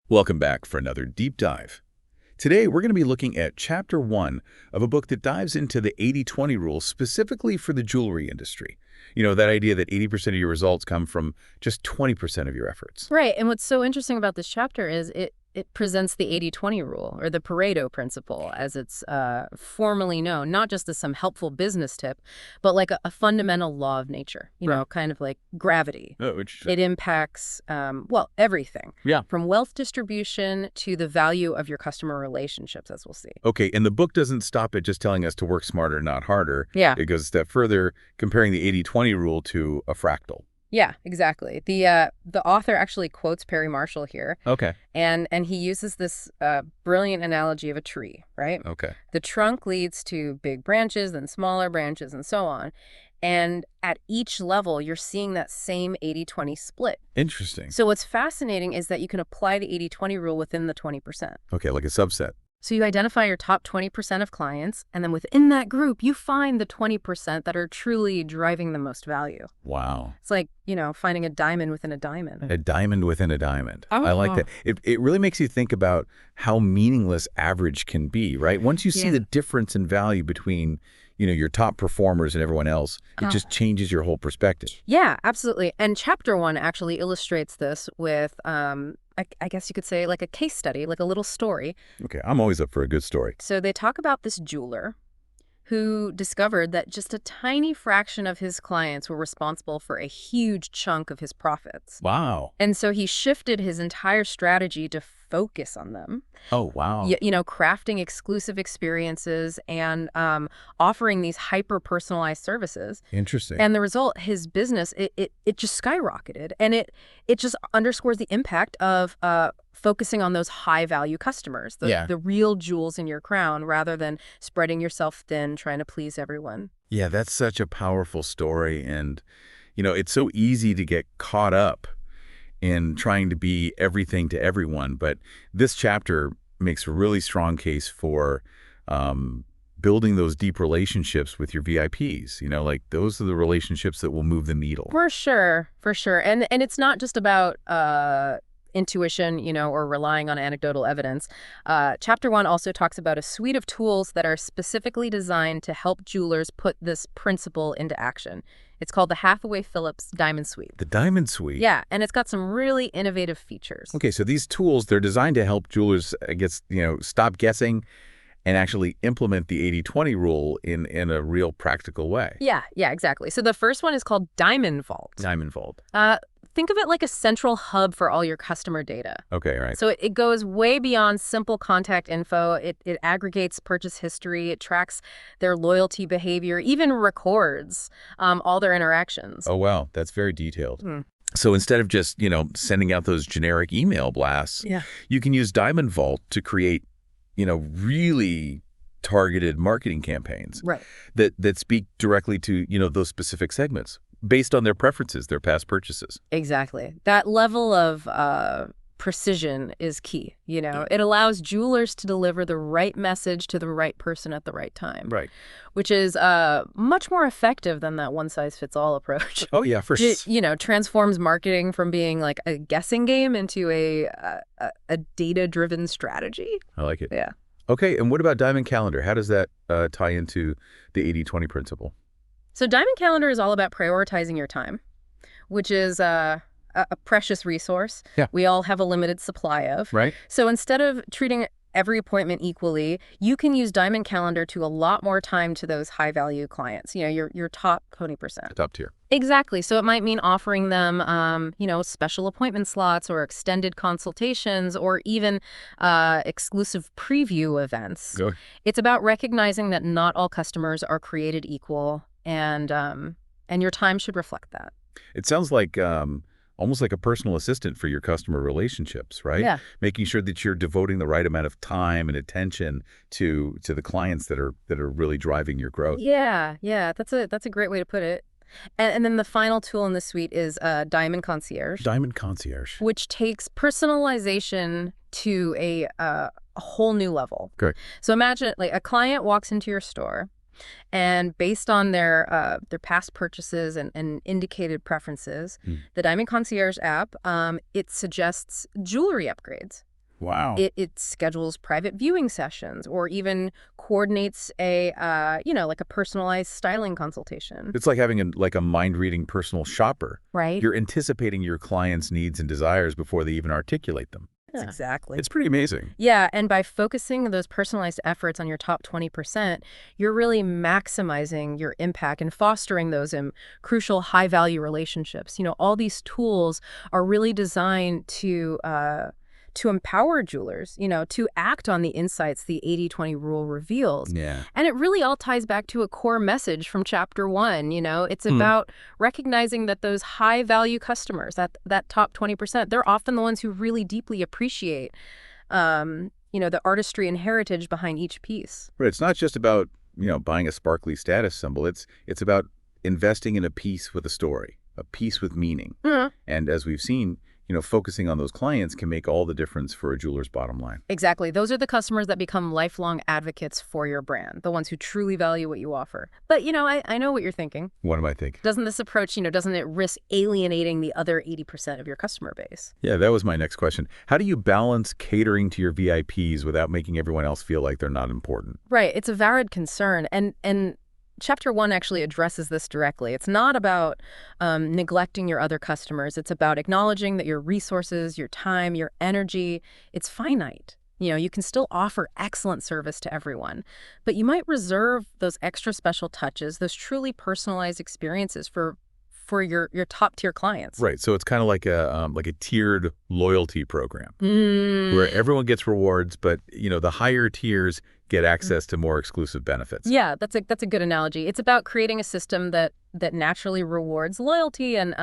Welcome back for another deep dive. Today, we're going to be looking at Chapter 1 of a book that dives into the 80-20 rule specifically for the jewelry industry. You know, that idea that 80% of your results come from just 20% of your efforts. Right. And what's so interesting about this chapter is it presents the 80-20 rule, or the Pareto principle, as it's formally known, not just as some helpful business tip, but like a fundamental law of nature, you know, kind of like gravity. Oh, interesting. It impacts, well, everything. Yeah. From wealth distribution to the value of your customer relationships, as we'll see. Okay, and the book doesn't stop at just telling us to work smarter, not harder. Yeah. It goes a step further, comparing the 80-20 rule to a fractal. Yeah, exactly. The author actually quotes Perry Marshall here. Okay. And he uses this brilliant analogy of a tree, right? Okay. The trunk leads to big branches, then smaller branches, and so on. And at each level, you're seeing that same 80-20 split. Interesting. So what's fascinating is that you can apply the 80-20 rule within the 20%. Okay, like a subset. So you identify your top 20% of clients, and then within that group, you find the 20% that are truly driving the most value. Wow. It's like, you know, finding a diamond within a diamond. A diamond within a diamond. Oh. I like that. It really makes you think about how meaningless average can be, right? Once you see the difference in value between, you know, your top performers and everyone else, it just changes your whole perspective. Yeah, absolutely. And chapter 1 actually illustrates this with, I guess you could say, like a case study, like a little story. Okay, I'm always up for a good story. So they talk about this jeweler who discovered that just a tiny fraction of his clients were responsible for a huge chunk of his profits. Wow. And so he shifted his entire strategy to focus on them. Oh, wow. You know, crafting exclusive experiences and offering these hyper-personalized services. Interesting. And the result, his business, it just skyrocketed. And it just underscores the impact of focusing on those high-value customers, the real jewels in your crown, rather than spreading yourself thin, trying to please everyone. Yeah, that's such a powerful story. And, you know, it's so easy to get caught up in trying to be everything to everyone. But this chapter makes a really strong case for building those deep relationships with your VIPs. You know, like those are the relationships that will move the needle. For sure, for sure. And it's not just about intuition, you know, or relying on anecdotal evidence. Chapter 1 also talks about a suite of tools that are specifically designed to help jewelers put this principle into action. It's called the Hathaway Phillips Diamond Suite. The Diamond Suite? Yeah, and it's got some really innovative features. Okay, so these tools, they're designed to help jewelers, I guess, you know, stop guessing and actually implement the 80-20 rule in a real practical way. Yeah, exactly. So the first one is called Diamond Vault. Diamond Vault. Think of it like a central hub for all your customer data. Okay, right. So it goes way beyond simple contact info. It aggregates purchase history. It tracks their loyalty behavior, even records all their interactions. Oh, wow. That's very detailed. So instead of just, you know, sending out those generic email blasts, you can use Diamond Vault to create, you know, really targeted marketing campaigns that speak directly to, you know, those specific segments based on their preferences, their past purchases. Exactly. That level of precision is key. You know, it allows jewelers to deliver the right message to the right person at the right time. Right. Which is much more effective than that one-size-fits-all approach. Oh, yeah, for sure. You know, transforms marketing from being like a guessing game into a data-driven strategy. I like it. Yeah. Okay, and what about Diamond Calendar? How does that tie into the 80-20 principle? So Diamond Calendar is all about prioritizing your time, which is a precious resource we all have a limited supply of. Right. So instead of treating every appointment equally, you can use Diamond Calendar to allot more time to those high-value clients, you know, your top 20%. Top tier. Exactly. So it might mean offering them, you know, special appointment slots or extended consultations or even exclusive preview events. It's about recognizing that not all customers are created equal, and your time should reflect that. It sounds like almost like a personal assistant for your customer relationships, right? Yeah. Making sure that you're devoting the right amount of time and attention to the clients that are really driving your growth. Yeah. That's a great way to put it. And then the final tool in the suite is Diamond Concierge. Diamond Concierge. Which takes personalization to a whole new level. Correct. So imagine like a client walks into your store, and based on their past purchases and indicated preferences, the Diamond Concierge app, it suggests jewelry upgrades. Wow. It schedules private viewing sessions or even coordinates like a personalized styling consultation. It's like having a mind-reading personal shopper. Right? You're anticipating your client's needs and desires before they even articulate them. Yeah. Exactly. It's pretty amazing. Yeah, and by focusing those personalized efforts on your top 20%, you're really maximizing your impact and fostering those crucial high-value relationships. All these tools are really designed to empower jewelers, to act on the insights the 80/20 rule reveals. Yeah. And it really all ties back to a core message from chapter 1, It's about recognizing that those high-value customers, that top 20%, they're often the ones who really deeply appreciate, the artistry and heritage behind each piece. Right. It's not just about, buying a sparkly status symbol. It's about investing in a piece with a story, a piece with meaning. And as we've seen, focusing on those clients can make all the difference for a jeweler's bottom line. Exactly. Those are the customers that become lifelong advocates for your brand, the ones who truly value what you offer. But, I know what you're thinking. What am I thinking? Doesn't this approach, doesn't it risk alienating the other 80% of your customer base? Yeah, that was my next question. How do you balance catering to your VIPs without making everyone else feel like they're not important? Right. It's a valid concern. And Chapter 1 actually addresses this directly. It's not about neglecting your other customers. It's about acknowledging that your resources, your time, your energy, it's finite. You can still offer excellent service to everyone, but you might reserve those extra special touches, those truly personalized experiences for your top-tier clients. Right. So it's kind of like a tiered loyalty program where everyone gets rewards, but, the higher tiers get access to more exclusive benefits. Yeah, that's a good analogy. It's about creating a system that naturally rewards loyalty and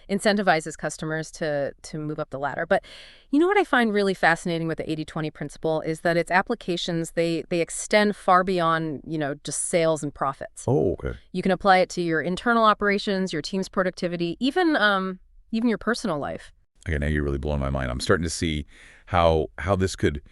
incentivizes customers to move up the ladder. But what I find really fascinating with the 80/20 principle is that its applications, they extend far beyond, just sales and profits. Oh, okay. You can apply it to your internal operations, your team's productivity, even your personal life. Okay, now you're really blowing my mind. I'm starting to see how this could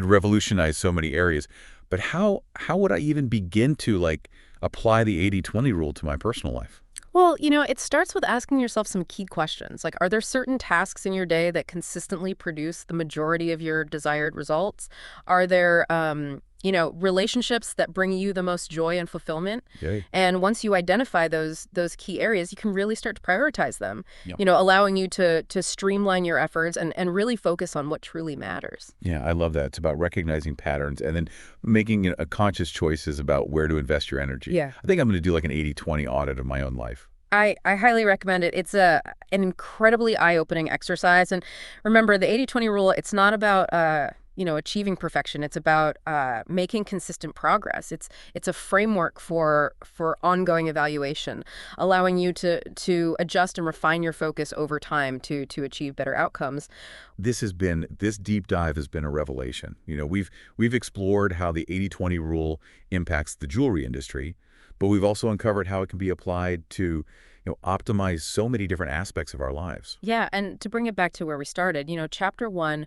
revolutionize so many areas. But how would I even begin to apply the 80/20 rule to my personal life? Well, it starts with asking yourself some key questions. Like, are there certain tasks in your day that consistently produce the majority of your desired results? Are there, relationships that bring you the most joy and fulfillment? Okay. And once you identify those key areas, you can really start to prioritize them, Yep. Allowing you to streamline your efforts and really focus on what truly matters. Yeah, I love that. It's about recognizing patterns and then making a conscious choices about where to invest your energy. Yeah. I think I'm going to do an 80/20 audit of my own life. I highly recommend it. It's an incredibly eye-opening exercise. And remember, the 80/20 rule, it's not about achieving perfection. It's about making consistent progress. It's a framework for ongoing evaluation, allowing you to adjust and refine your focus over time to achieve better outcomes. This deep dive has been a revelation. We've explored how the 80/20 rule impacts the jewelry industry, but we've also uncovered how it can be applied to optimize so many different aspects of our lives. Yeah, and to bring it back to where we started, Chapter 1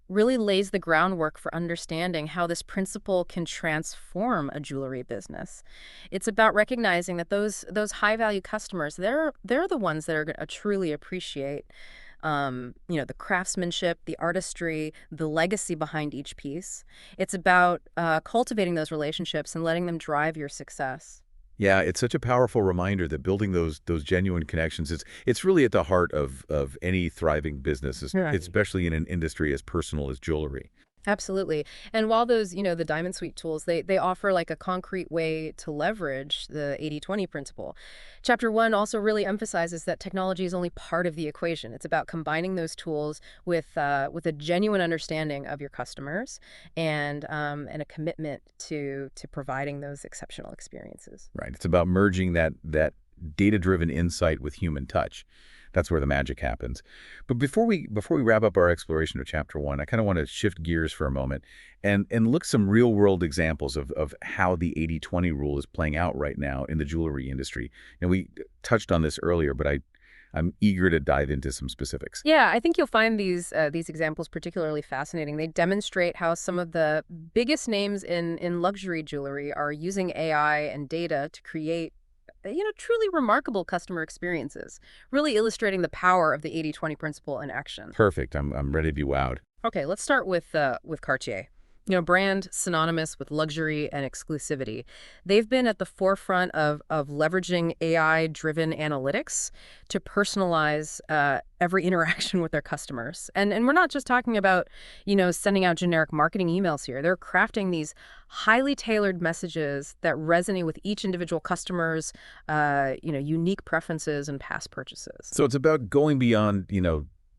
really lays the groundwork for understanding how this principle can transform a jewelry business. It's about recognizing that those high-value customers, they're the ones that are going to truly appreciate the craftsmanship, the artistry, the legacy behind each piece. It's about cultivating those relationships and letting them drive your success. Yeah, it's such a powerful reminder that building those genuine connections, it's really at the heart of any thriving business, Right. especially in an industry as personal as jewelry. Absolutely. And while those, the Diamond Suite tools, they offer a concrete way to leverage the 80/20 principle. Chapter 1 also really emphasizes that technology is only part of the equation. It's about combining those tools with a genuine understanding of your customers and a commitment to providing those exceptional experiences. Right. It's about merging that data-driven insight with human touch. That's where the magic happens. But before we wrap up our exploration of Chapter 1, I kind of want to shift gears for a moment and look some real-world examples of how the 80/20 rule is playing out right now in the jewelry industry. And we touched on this earlier, but I'm eager to dive into some specifics. Yeah, I think you'll find these examples particularly fascinating. They demonstrate how some of the biggest names in luxury jewelry are using AI and data to create truly remarkable customer experiences, really illustrating the power of the 80/20 principle in action. Perfect. I'm ready to be wowed. Okay, let's start with Cartier. Brand synonymous with luxury and exclusivity. They've been at the forefront of leveraging AI-driven analytics to personalize every interaction with their customers. And we're not just talking about, sending out generic marketing emails here. They're crafting these highly tailored messages that resonate with each individual customer's, unique preferences and past purchases. So it's about going beyond,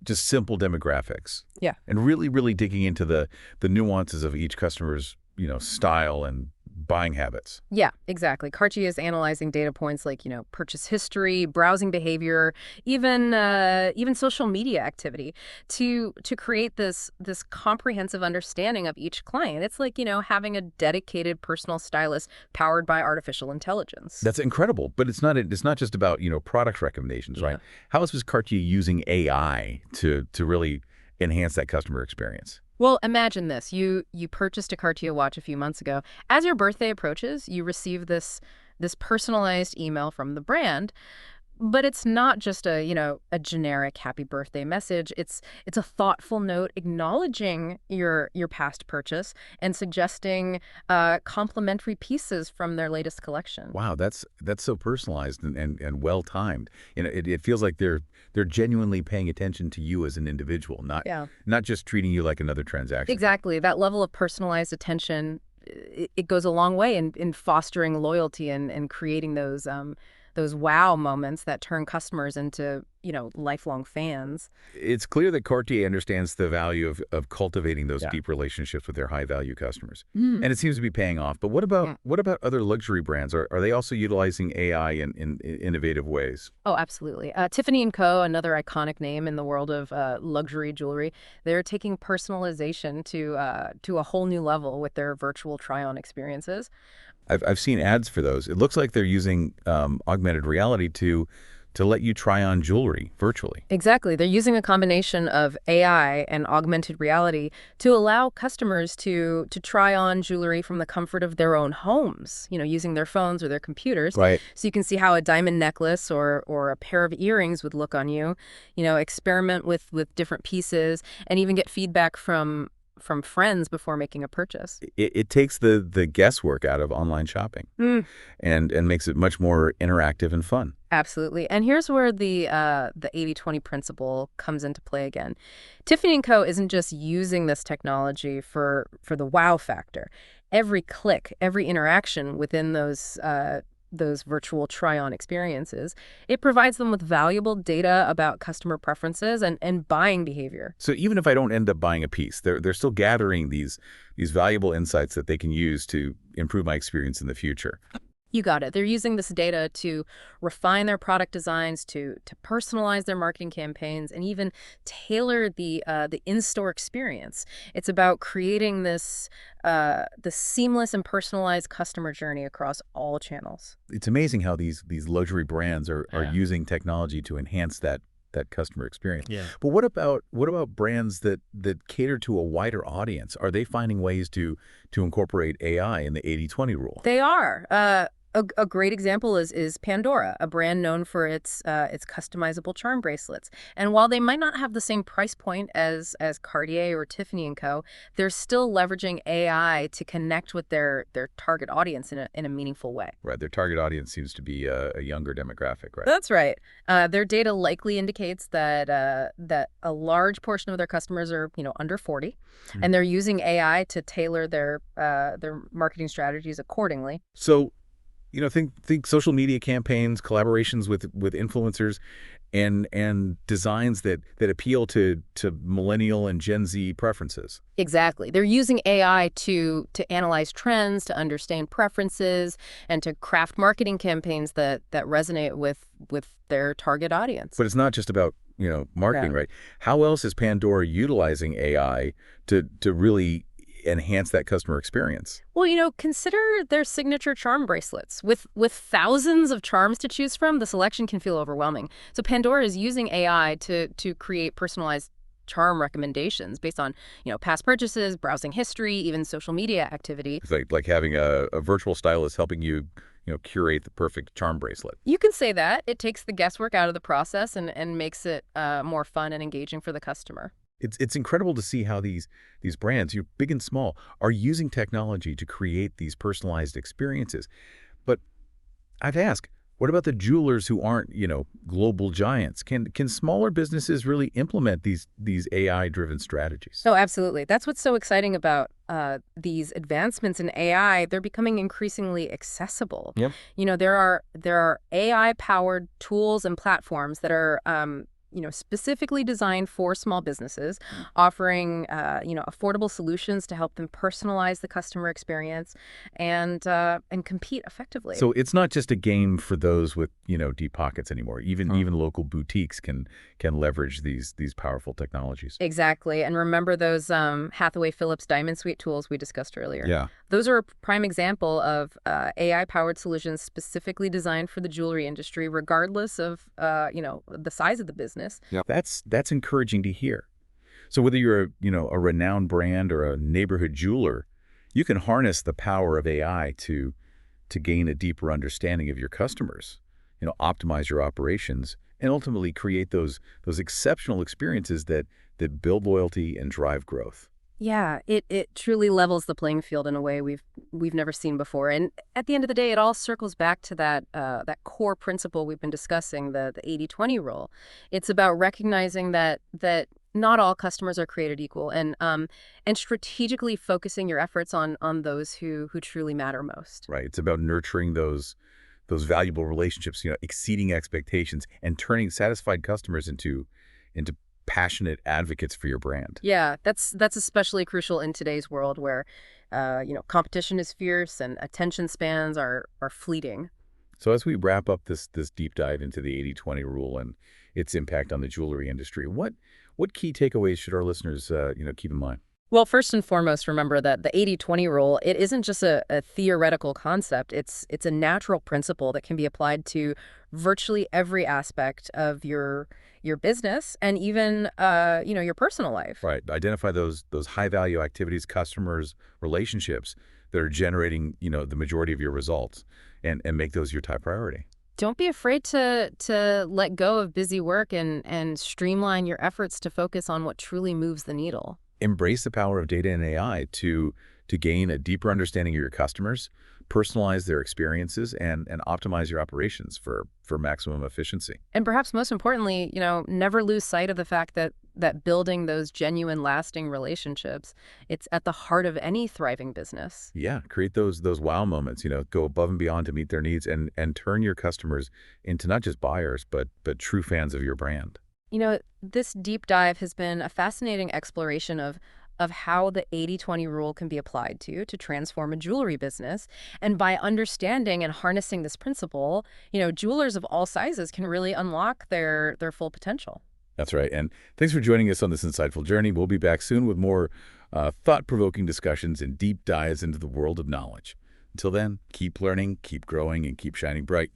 just simple demographics. Yeah. And really, really digging into the nuances of each customer's, style and buying habits. Yeah, exactly. Cartier is analyzing data points like, purchase history, browsing behavior, even social media activity to create this comprehensive understanding of each client. It's like, having a dedicated personal stylist powered by artificial intelligence. That's incredible, but it's not just about, product recommendations, right? How is Cartier using AI to really enhance that customer experience? Well, imagine this. You purchased a Cartier watch a few months ago. As your birthday approaches, you receive this personalized email from the brand. But it's not just a generic happy birthday message. It's a thoughtful note acknowledging your past purchase and suggesting complimentary pieces from their latest collection. Wow, that's so personalized and well timed. It feels like they're genuinely paying attention to you as an individual, not just treating you like another transaction. Exactly. That level of personalized attention, it goes a long way in fostering loyalty and creating those wow moments that turn customers into, lifelong fans. It's clear that Cartier understands the value of cultivating those deep relationships with their high-value customers. And it seems to be paying off. But what about other luxury brands? Are they also utilizing AI in innovative ways? Oh, absolutely. Tiffany Co, another iconic name in the world of luxury jewelry, they're taking personalization to a whole new level with their virtual try-on experiences. I've seen ads for those. It looks like they're using augmented reality to let you try on jewelry virtually. Exactly. They're using a combination of AI and augmented reality to allow customers to try on jewelry from the comfort of their own homes, using their phones or their computers. Right. So you can see how a diamond necklace or a pair of earrings would look on you, experiment with different pieces and even get feedback from friends before making a purchase. It takes the guesswork out of online shopping and makes it much more interactive and fun. Absolutely. And here's where the 80/20 principle comes into play again. Tiffany Co isn't just using this technology for the wow factor. Every click, every interaction within those virtual try-on experiences, it provides them with valuable data about customer preferences and buying behavior. So even if I don't end up buying a piece, they're still gathering these valuable insights that they can use to improve my experience in the future. You got it. They're using this data to refine their product designs, to personalize their marketing campaigns, and even tailor the in-store experience. It's about creating this the seamless and personalized customer journey across all channels. It's amazing how these luxury brands are using technology to enhance that customer experience. Yeah. But what about brands that cater to a wider audience? Are they finding ways to incorporate AI in the 80/20 rule? They are. A great example is Pandora, a brand known for its customizable charm bracelets. And while they might not have the same price point as Cartier or Tiffany Co, they're still leveraging AI to connect with their target audience in a meaningful way. Right. Their target audience seems to be a younger demographic, right? That's right. Their data likely indicates that a large portion of their customers are under 40, and they're using AI to tailor their marketing strategies accordingly. So, think social media campaigns, collaborations with influencers, and designs that appeal to millennial and Gen Z preferences. Exactly. They're using AI to analyze trends, to understand preferences, and to craft marketing campaigns that resonate with their target audience. But it's not just about marketing, right? How else is Pandora utilizing AI to really enhance that customer experience? Well, consider their signature charm bracelets. With thousands of charms to choose from, the selection can feel overwhelming. So Pandora is using AI to create personalized charm recommendations based on, past purchases, browsing history, even social media activity. It's like having a virtual stylist helping you, curate the perfect charm bracelet. You can say that. It takes the guesswork out of the process and makes it more fun and engaging for the customer. It's incredible to see how these brands, big and small, are using technology to create these personalized experiences. But I've asked, what about the jewelers who aren't, global giants? Can smaller businesses really implement these AI-driven strategies? Oh, absolutely. That's what's so exciting about these advancements in AI. They're becoming increasingly accessible. Yep. There are AI-powered tools and platforms that are specifically designed for small businesses, offering affordable solutions to help them personalize the customer experience and compete effectively. So it's not just a game for those with, deep pockets anymore. Even local boutiques can leverage these powerful technologies. Exactly. And remember those Hathaway Phillips Diamond Suite tools we discussed earlier? Yeah. Those are a prime example of AI-powered solutions specifically designed for the jewelry industry, regardless of, the size of the business. Yep. That's encouraging to hear. So whether you're a renowned brand or a neighborhood jeweler, you can harness the power of AI to gain a deeper understanding of your customers, optimize your operations, and ultimately create those exceptional experiences that build loyalty and drive growth. Yeah, it truly levels the playing field in a way we've never seen before. And at the end of the day, it all circles back to that core principle we've been discussing, the 80/20 rule. It's about recognizing that not all customers are created equal, and strategically focusing your efforts on those who truly matter most. Right. It's about nurturing those valuable relationships, exceeding expectations and turning satisfied customers into passionate advocates for your brand. Yeah, that's especially crucial in today's world where, competition is fierce and attention spans are fleeting. So as we wrap up this deep dive into the 80/20 rule and its impact on the jewelry industry, what key takeaways should our listeners keep in mind? Well, first and foremost, remember that the 80/20 rule, it isn't just a theoretical concept. It's a natural principle that can be applied to virtually every aspect of your business and even your personal life. Right. Identify those high value activities, customers, relationships that are generating, the majority of your results and make those your top priority. Don't be afraid to let go of busy work and streamline your efforts to focus on what truly moves the needle. Embrace the power of data and AI to gain a deeper understanding of your customers, personalize their experiences, and optimize your operations for maximum efficiency. And perhaps most importantly, never lose sight of the fact that building those genuine, lasting relationships, it's at the heart of any thriving business. Yeah, create those wow moments, go above and beyond to meet their needs and turn your customers into not just buyers, but true fans of your brand. This deep dive has been a fascinating exploration of how the 80/20 rule can be applied to transform a jewelry business. And by understanding and harnessing this principle, jewelers of all sizes can really unlock their full potential. That's right. And thanks for joining us on this insightful journey. We'll be back soon with more thought-provoking discussions and deep dives into the world of knowledge. Until then, keep learning, keep growing, and keep shining bright.